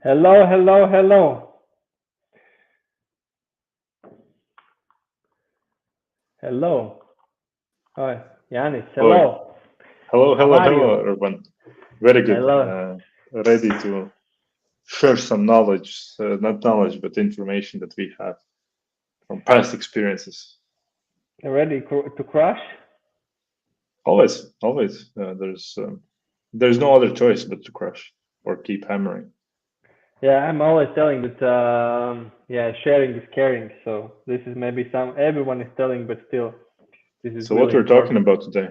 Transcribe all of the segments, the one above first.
Hello, hello, hello. Hello. Hi, Yanis. Hello, Hello. hello, How hello, are hello, you? everyone. Very good. Hello. Ready to share some knowledge, not knowledge, but information that we have from past experiences. Ready to crush? Always, always. There's no other choice but to crush or keep hammering. Yeah, I'm always telling that, yeah, sharing is caring. So this is maybe everyone is telling, but still, this is So what really we're talking important. about today?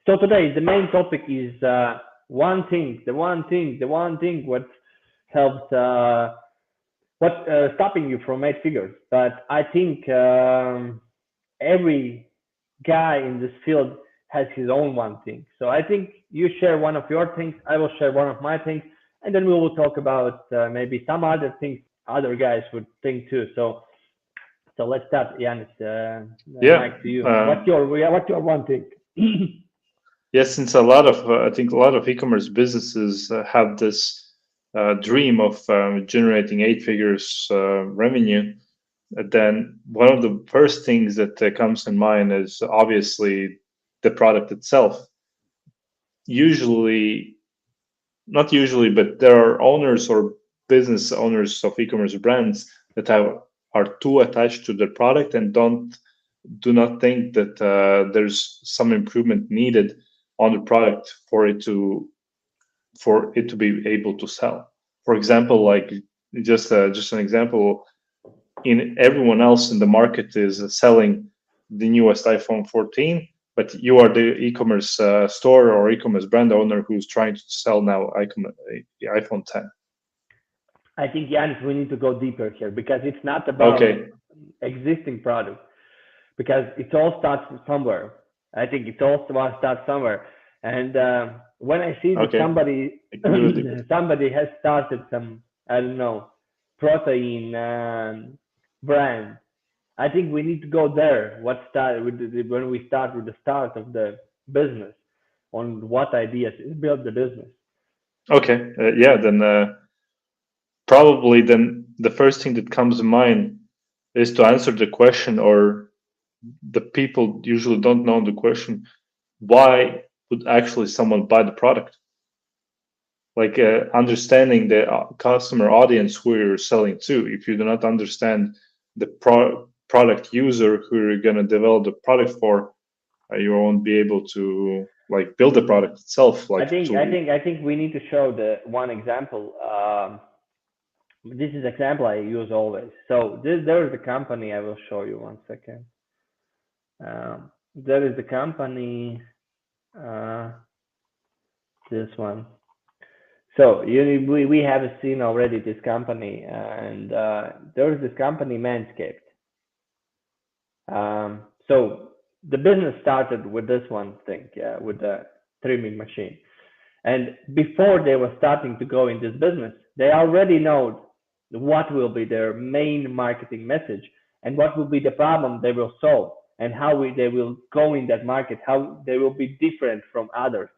So today, the main topic is one thing, the one thing what helps, what stopping you from 8 figures. But I think every guy in this field has his own one thing. So I think you share one of your things, I will share one of my things, and then we will talk about maybe some other things other guys would think too. So let's start, Yanis. Yeah, Mike, to you. uh, What's your one thing? yes. Since a lot of I think a lot of e-commerce businesses have this dream of generating eight figures revenue. Then one of the first things that comes in mind is obviously the product itself. Usually, not usually, but there are owners or business owners of e-commerce brands that are too attached to their product and do not think that there's some improvement needed on the product for it to be able to sell. For example, like just an example, in everyone else in the market is selling the newest iPhone 14, but you are the e-commerce store or e-commerce brand owner who's trying to sell now the iPhone 10. I think, Yanis, we need to go deeper here because it's not about Okay, existing product because it all starts somewhere. I think it all starts somewhere. And when I see that okay, somebody I agree with you. somebody has started some, I don't know, protein brand, I think we need to go there. What start with when we start with the start of the business on what ideas build the business. Okay, yeah, then probably then the first thing that comes to mind is to answer the question, or the people usually don't know the question, why would actually someone buy the product? Like understanding the customer audience who you're selling to. If you do not understand the product user who you're going to develop the product for, you won't be able to like build the product itself. Like to I think we need to show the one example. This is example I use always. So there is a company I will show you 1 second. There is the company, uh, this one. So we have seen already this company, and there is this company Manscaped. So the business started with this one thing, yeah, with the trimming machine. And before they were starting to go in this business, they already know what will be their main marketing message and what will be the problem they will solve and how they will go in that market, how they will be different from others.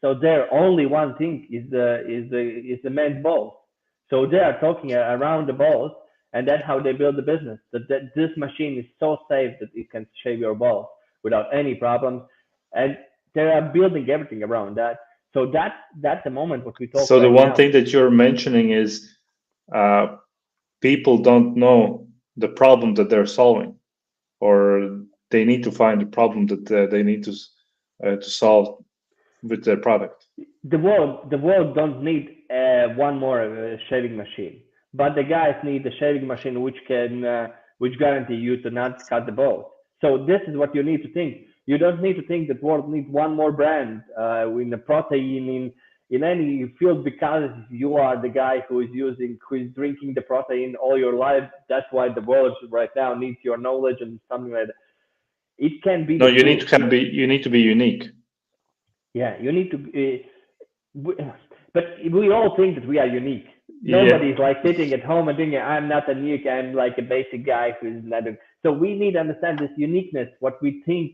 So their only one thing is the men's balls. So they are talking around the balls, and that's how they build the business. That this machine is so safe that it can shave your balls without any problems, and they are building everything around that. So that's the moment what we talk so the right one now. thing that you're mentioning is uh, people don't know the problem that they're solving, or they need to find the problem that they need to solve with their product. The world don't need one more shaving machine, but the guys need the shaving machine which guarantee you to not cut the balls. So this is what you need to think. You don't need to think that world needs one more brand in the protein in any field because you are the guy who is drinking the protein all your life. That's why the world right now needs your knowledge and something like that. It can be No, the you need truth. to you need to be unique. Yeah, you need to. But we all think that we are unique. Nobody Yeah. is like sitting at home and thinking, I'm not a unique, I'm like a basic guy who is not. So we need to understand this uniqueness, what we think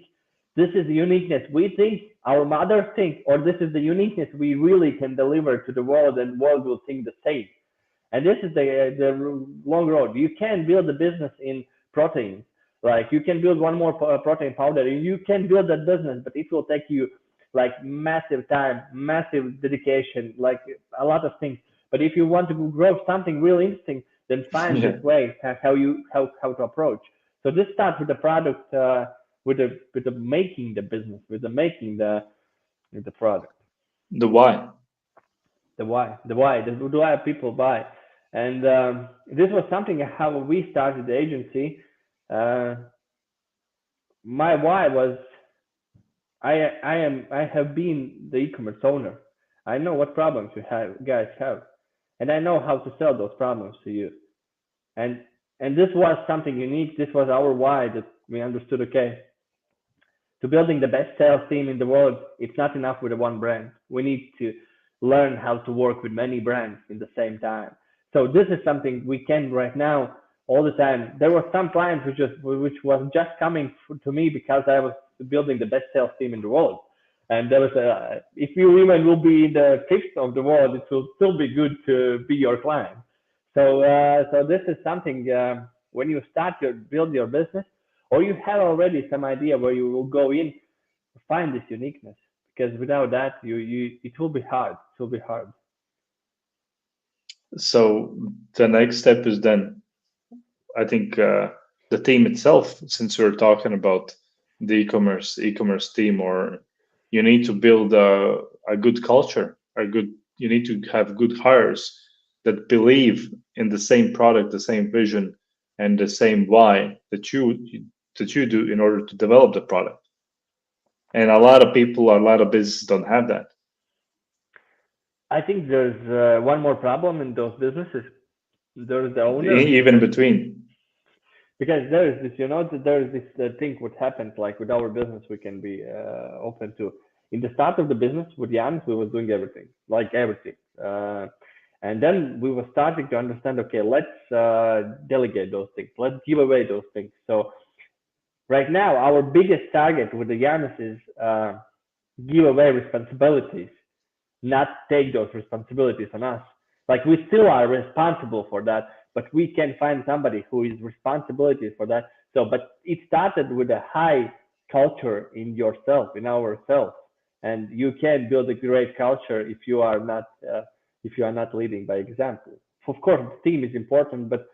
this is the uniqueness we think, our mothers think, or this is the uniqueness we really can deliver to the world, and world will think the same. And this is the long road. You can build a business in proteins. Like you can build one more protein powder. You can build that business, but it will take you like massive time, massive dedication, like a lot of things. But if you want to grow something really interesting, then find Yeah, this way how to approach. So this starts with the product, with the making the business, with the making the product, the why. the why people buy. And this was something how we started the agency. Uh, my why was I have been the e-commerce owner. I know what problems you have guys have, and I know how to sell those problems to you. And this was something unique. This was our why that we understood. Okay, to building the best sales team in the world, it's not enough with a one brand. We need to learn how to work with many brands in the same time. So this is something we can right now all the time. There were some clients which was just coming to me because I was building the best sales team in the world. And there was a, if you even will be in the fifth of the world, it will still be good to be your client. So so this is something when you start to build your business, or you have already some idea where you will go in, find this uniqueness, because without that you it will be hard, it will be hard. So the next step is then, I think, the team itself, since we're talking about the e-commerce team, or you need to build a good culture, you need to have good hires that believe in the same product, the same vision, and the same why that you do in order to develop the product. And a lot of people, a lot of businesses don't have that. I think there's one more problem in those businesses. There's the owner, Even between. because there is this, there is this thing what happens like with our business. We can be open to, in the start of the business with Jans, we was doing everything, like everything. And then we were starting to understand, okay, let's delegate those things, let's give away those things. So right now, our biggest target with the Yanis is give away responsibilities, not take those responsibilities on us. Like we still are responsible for that, but we can find somebody who is responsibility for that. So, but it started with a high culture in yourself, in ourselves, and you can build a great culture if you are not leading by example. Of course, the team is important, but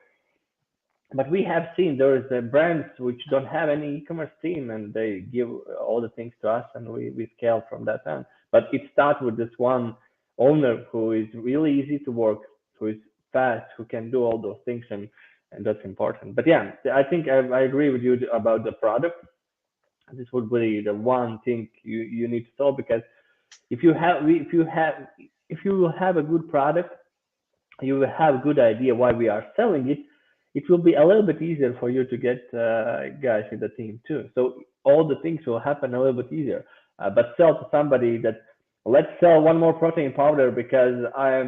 we have seen there is brands which don't have any e-commerce team, and they give all the things to us, and we scale from that end. But it starts with this one owner who is really easy to work, who is fast, who can do all those things, and that's important. But yeah, I think I agree with you about the product. This would be the one thing you need to solve, because if you will have a good product, you will have a good idea why we are selling it. It will be a little bit easier for you to get guys in the team too. So all the things will happen a little bit easier. But sell to somebody that, let's sell one more protein powder because I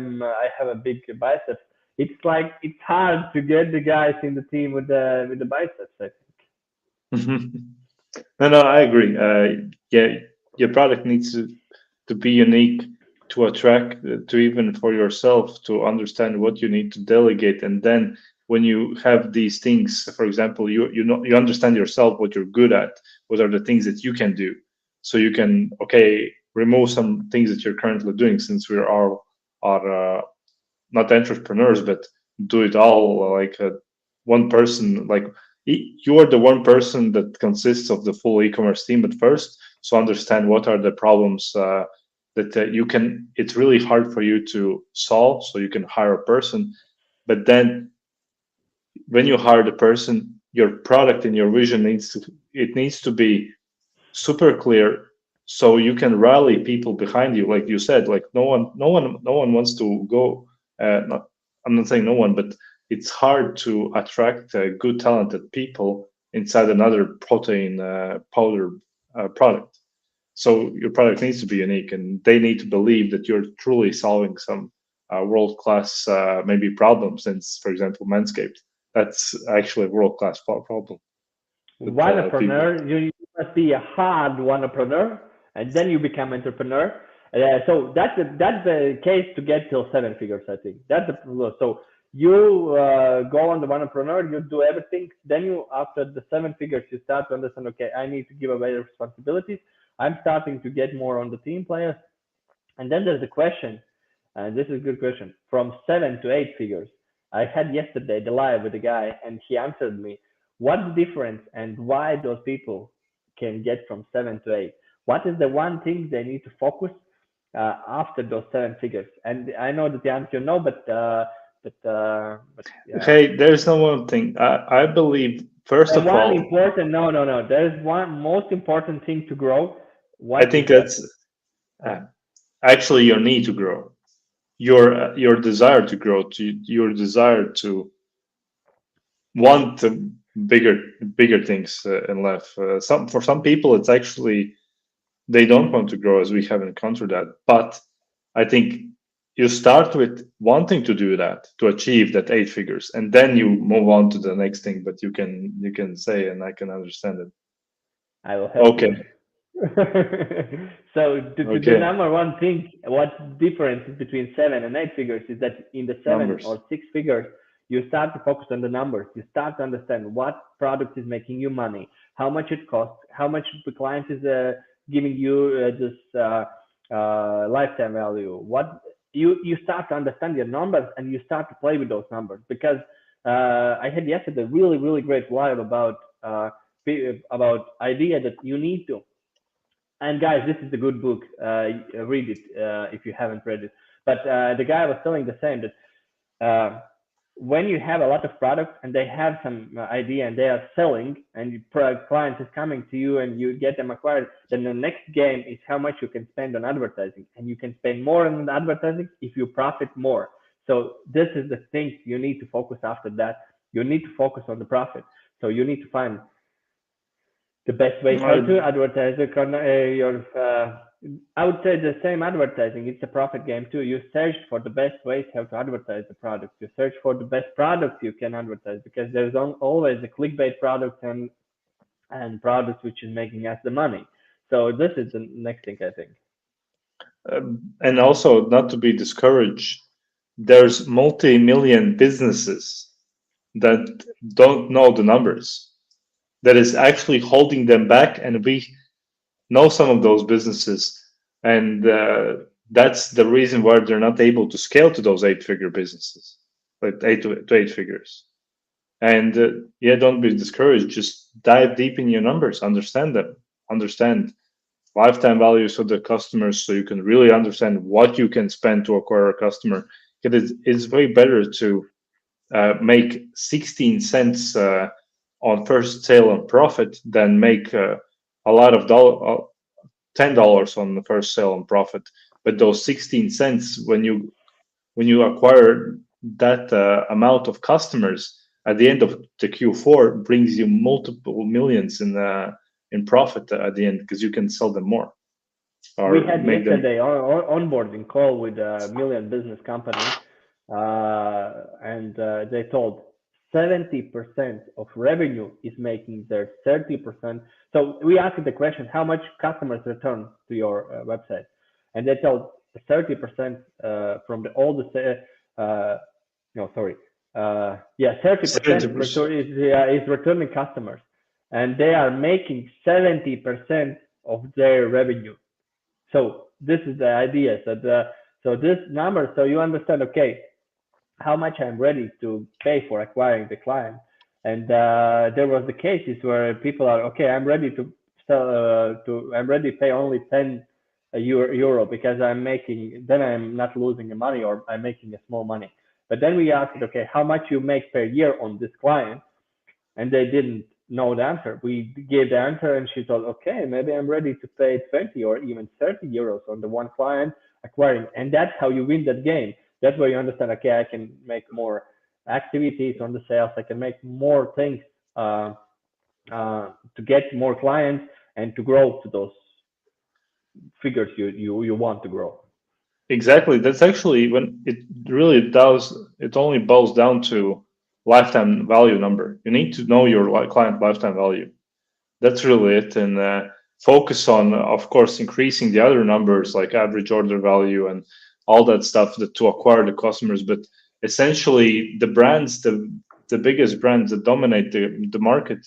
have a big biceps. It's like it's hard to get the guys in the team with the biceps, I No, no, I agree. Yeah, your product needs to be unique, to attract, to even for yourself to understand what you need to delegate, and then when you have these things, for example, you understand yourself what you're good at, what are the things that you can do, so you can, okay, remove some things that you're currently doing, since we are not entrepreneurs, but do it all, like one person, like you are the one person that consists of the full e-commerce team at first. So understand what are the problems that you can. It's really hard for you to solve, so you can hire a person. But then when you hire the person, your product and your vision needs to be super clear, so you can rally people behind you, like you said. Like no one wants to go, not, I'm not saying no one, but it's hard to attract good talented people inside another protein powder product. So your product needs to be unique, and they need to believe that you're truly solving some world class maybe problem, since, for example, Manscaped, that's actually a world class problem think. that people. Entrepreneur, you must be a hard entrepreneur, and then you become entrepreneur. So that's the case to get till seven figures. I think that's the so you go on the entrepreneur, you do everything. Then you after the seven figures, you start to understand. Okay, I need to give away the responsibilities. I'm starting to get more on the team players, and then there's the question, and this is a good question, from seven to eight figures. I had yesterday the live with a guy, and he answered me, what's the difference and why those people can get from seven to eight? What is the one thing they need to focus after those seven figures? And I know that the answer no, but yeah, Hey, there's no one thing. I believe, first the of one all, important no. There's one most important thing to grow. I What think is that? that's uh, actually your need to grow, your desire to grow, your desire to want bigger bigger things in life. Some for some people, it's actually they don't want to grow, as we have encountered that. But I think you start with wanting to do that to achieve that eight figures, and then you move on to the next thing. But you can say, and I can understand it. I will help you. Okay, So the okay, number one thing, what difference is between seven and eight figures is that in the seven numbers. or six figures, you start to focus on the numbers. You start to understand what product is making you money, how much it costs, how much the client is giving you this lifetime value. What you start to understand your numbers and you start to play with those numbers because I had yesterday a really great live about idea that you need to, and guys, this is a good book. Read it if you haven't read it. But the guy was telling the same that when you have a lot of products and they have some idea and they are selling, and client is coming to you and you get them acquired, then the next game is how much you can spend on advertising, and you can spend more on advertising if you profit more. So this is the thing you need to focus after that. You need to focus on the profit. So you need to find the best way how Uh, to advertise your I would say the same advertising, it's a profit game too. You search for the best ways how to advertise the product. You search for the best products you can advertise because there's always a clickbait product and products which is making us the money. So this is the next thing I think. and also, not to be discouraged, there's multi-million businesses that don't know the numbers, that is actually holding them back, and we know some of those businesses, and that's the reason why they're not able to scale to those eight-figure businesses, like to eight figures. And yeah, don't be discouraged. Just dive deep in your numbers, understand them, understand lifetime values of the customers, so you can really understand what you can spend to acquire a customer. It's way better to make 16 cents on first sale and profit than make a lot of $10 on the first sale and profit. But those 16 cents, when you acquire that amount of customers at the end of the Q4, brings you multiple millions in profit at the end, because you can sell them more We or had make them. yesterday onboarding call with a million business company, and they told 70% of revenue is making their 30%. So we asked the question, how much customers return to your website? And they told 30% from the all the no, sorry, yeah, 30% 70%. is returning customers, and they are making 70% of their revenue. So this is the idea. So this number, so you understand, okay, how much I'm ready to pay for acquiring the client. And there was the cases where people are, okay, I'm ready to sell, I'm ready to pay only 10 euro because I'm making, then I'm not losing the money or I'm making a small money. But then we asked, okay, how much you make per year on this client? And they didn't know the answer. We gave the answer, and she told, okay, maybe I'm ready to pay 20 or even 30 euros on the one client acquiring. And that's how you win that game. That's where you understand, okay, I can make more activities on the sales. I can make more things to get more clients and to grow to those figures you want to grow. Exactly. That's actually when it really does. It only boils down to lifetime value number. You need to know your client lifetime value. That's really it. And focus on, of course, increasing the other numbers like average order value and all that stuff that to acquire the customers. But essentially, the biggest brands that dominate the market,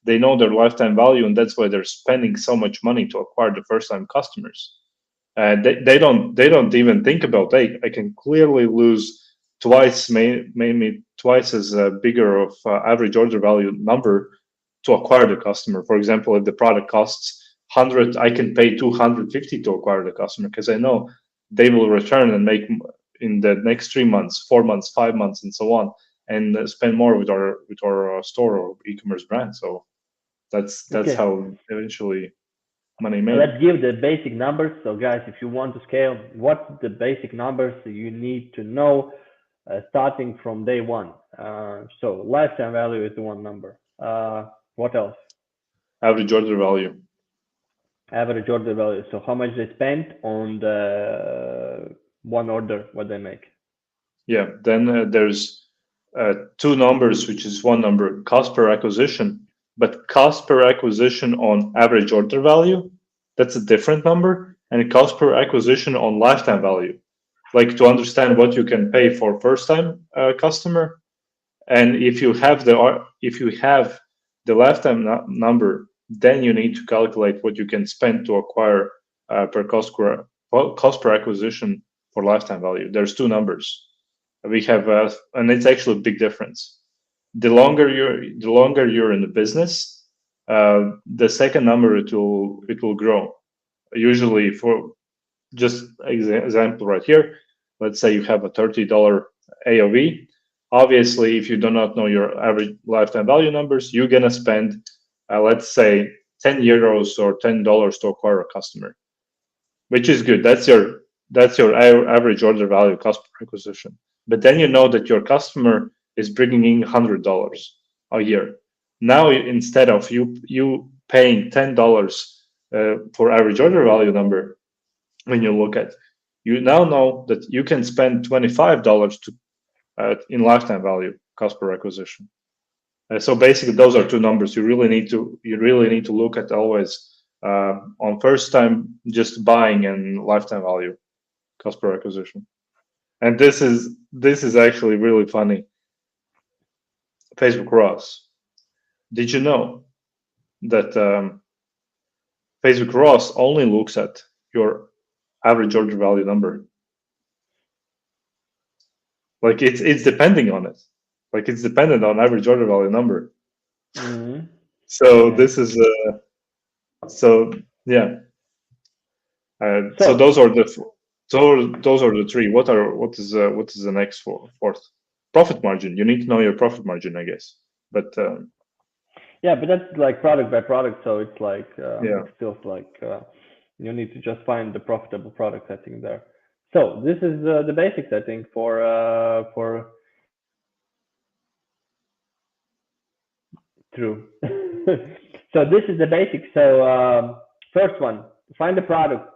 they know their lifetime value, and that's why they're spending so much money to acquire the first time customers. They don't even think about, hey, I can clearly lose twice, maybe twice as bigger of average order value number to acquire the customer. For example, if the product costs 100, I can pay 250 to acquire the customer because I know they will return and make in the next 3 months, 4 months, 5 months, and so on, and spend more with our store or e-commerce brand. So that's Okay. how eventually money made. Let's give the basic numbers. So, guys, if you want to scale, what's the basic numbers you need to know starting from day one? So, lifetime value is the one number. What else? Average order value. Average order value. So, how much they spent on the one order, what they make. Yeah. Then there's two numbers, which is one number, cost per acquisition, but cost per acquisition on average order value, that's a different number, and cost per acquisition on lifetime value, like to understand what you can pay for first time customer, and if you have the lifetime number, then you need to calculate what you can spend to acquire per cost per acquisition for lifetime value. There's two numbers we have, and it's actually a big difference. The longer you're in the business, the second number it will grow. Usually, for just example right here, let's say you have a $30 AOV. Obviously, if you do not know your average lifetime value numbers, you're gonna spend, let's say, €10 or $10 to acquire a customer, which is good. That's your average order value cost per acquisition. But then you know that your customer is bringing in $100 a year. Now instead of you paying $10 for average order value number, when you look at, you now know that you can spend $25 to in lifetime value cost per acquisition. So basically, those are two numbers you really need to look at always on first time just buying and lifetime value cost per acquisition. And this is actually really funny. Facebook ROAS. Did you know that Facebook ROAS only looks at your average order value number? Like it's depending on it. Like it's dependent on average order value number. Mm-hmm. So Okay. this is so yeah. So So, those are the three. What is the next fourth? Profit margin. You need to know your profit margin, I guess. But yeah, but that's like product by product. So it's like yeah, it feels like you need to just find the profitable product. I think there. So this is the basics. I think for true. So this is the basics. So first one, find the product.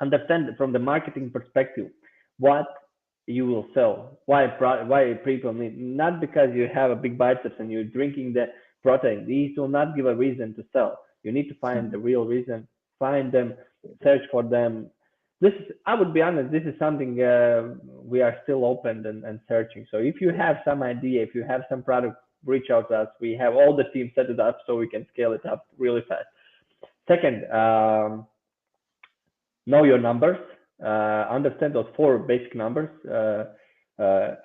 Understand from the marketing perspective what you will sell. Why people need, not because you have a big biceps and you're drinking the protein. These will not give a reason to sell. You need to find the real reason. Find them, search for them. This is, I would be honest, this is something we are still open and searching. So if you have some idea, if you have some product, reach out to us. We have all the team set it up so we can scale it up really fast. Second, know your numbers, understand those four basic numbers,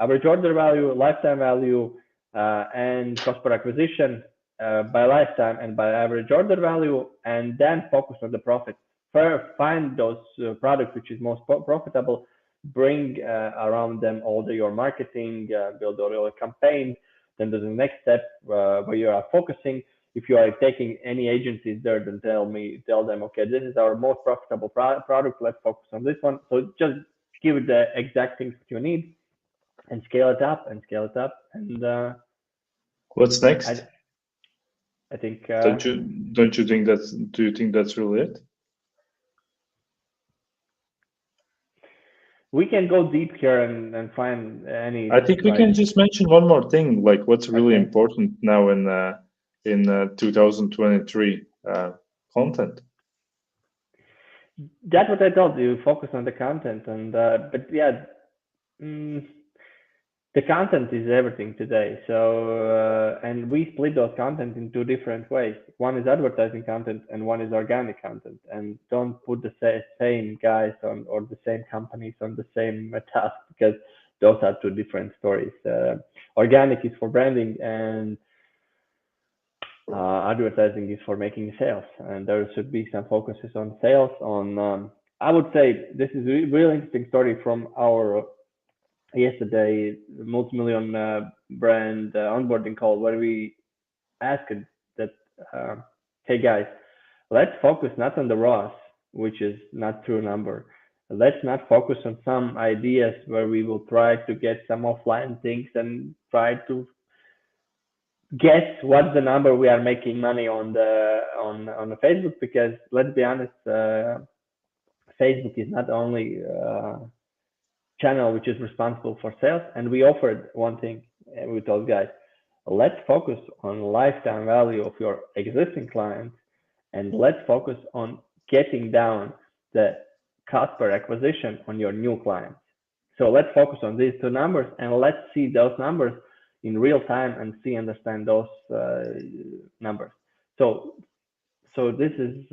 average order value, lifetime value, and cost per acquisition by lifetime and by average order value, and then focus on the profit. First, find those products which is most profitable, bring around them all your marketing, build all your campaigns. Then there's the next step where you are focusing. If you are taking any agencies there, then tell them, okay, this is our most profitable product. Let's focus on this one. So just give it the exact things that you need and scale it up and scale it up. And what's next? I, I think Don't you think that's do you think that's really it? we can go deep here and find I any think we like, can just mention one more thing, like what's really okay, important now in in 2023? Content. That's what I told you. Focus on the content, and but yeah, mm, the content is everything today. So and we split those content in two different ways. One is advertising content, and one is organic content. And don't put the same guys on or the same companies on the same task, because those are two different stories. Organic is for branding, and advertising is for making sales, and there should be some focuses on sales. On I would say this is a really interesting story from our yesterday multi-million brand onboarding call, where we asked that, uh, hey guys, let's focus not on the ROS, which is not true number. Let's not focus on some ideas where we will try to get some offline things and try to guess what's the number we are making money on the Facebook, because let's be honest, Facebook is not only channel which is responsible for sales. And we offered one thing, and we told guys, let's focus on lifetime value of your existing clients, and let's focus on getting down the cost per acquisition on your new clients. So let's focus on these two numbers, and let's see those numbers in real time and understand those numbers. So this is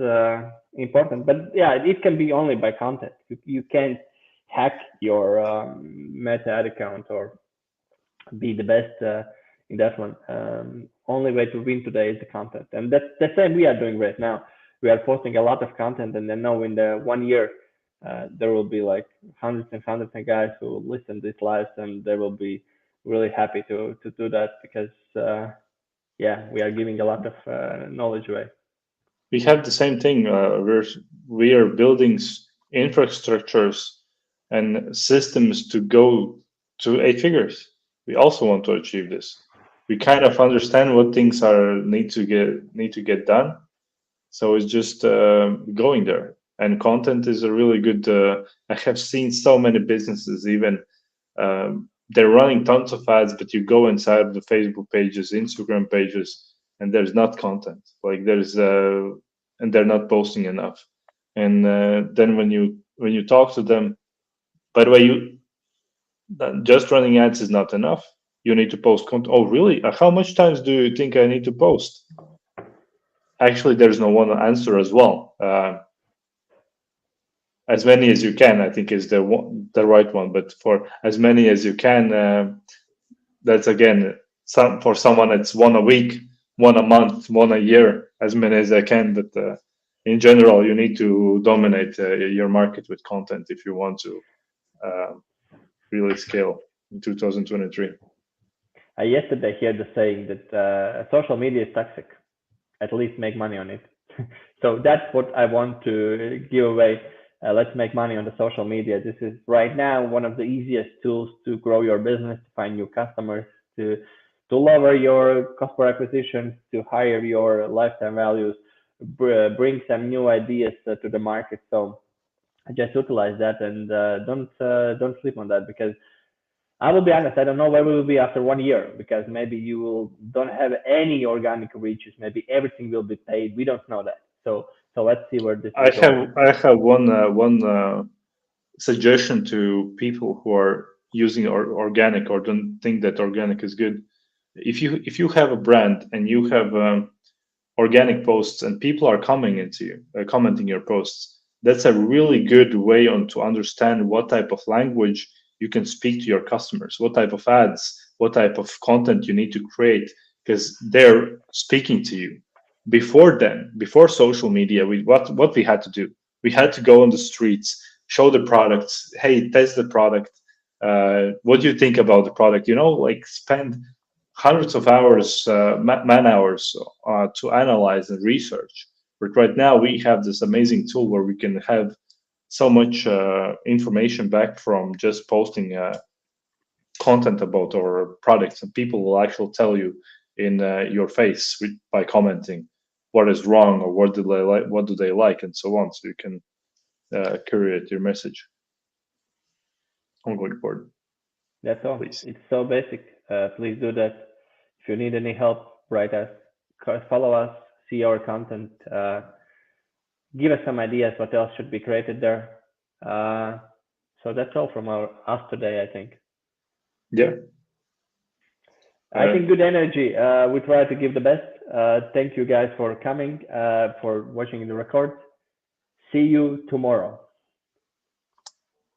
important, but yeah, it can be only by content. You can't hack your meta ad account or be the best in that one. Only way to win today is the content, and that's the same we are doing right now. We are posting a lot of content, and then now in the 1 year, there will be like hundreds and hundreds of guys who will listen to these lives, and they will be really happy to do that, because yeah, we are giving a lot of knowledge away. We have the same thing. We are building infrastructures and systems to go to 8 figures. We also want to achieve this. We kind of understand what things are need to get done. So it's just going there. And content is a really good. I have seen so many businesses even they're running tons of ads, but you go inside the Facebook pages, Instagram pages, and there's not content. Like there's and they're not posting enough. And then when you talk to them, by the way, you just running ads is not enough. You need to post content. Oh, really? How much times do you think I need to post? Actually, there's no one answer as well. As many as you can, I think, is the right one. But for as many as you can, that's again for someone it's one a week, one a month, one a year, as many as I can. But in general, you need to dominate your market with content if you want to uh, really scale in 2023. I yesterday heard the saying that social media is toxic. At least make money on it. So that's what I want to give away. Let's make money on the social media. This is right now one of the easiest tools to grow your business, to find new customers, to lower your cost per acquisition, to higher your lifetime values, bring some new ideas to the market. So just utilize that, and don't sleep on that, because I will be honest, I don't know where we will be after 1 year, because maybe you will don't have any organic reaches. Maybe everything will be paid. We don't know that. So let's see where this is going. I have one suggestion to people who are using organic or don't think that organic is good. If you have a brand and you have organic posts and people are coming into you, commenting your posts, that's a really good way on to understand what type of language you can speak to your customers, what type of ads, what type of content you need to create, because they're speaking to you. Before then, before social media, what we had to do, we had to go on the streets, show the products, hey, test the product, what do you think about the product, like spend hundreds of hours, man hours to analyze and research. But right now we have this amazing tool where we can have so much information back from just posting content about our products, and people will actually tell you in your face by commenting what is wrong or what do they like, and so on. So you can curate your message. I'm going forward, That's all. please. It's so basic. Please do that. If you need any help, write us, follow us, see our content, give us some ideas what else should be created there. So that's all from us today, I think. Yeah. I think good energy. We try to give the best. Thank you guys for coming, for watching the record. See you tomorrow.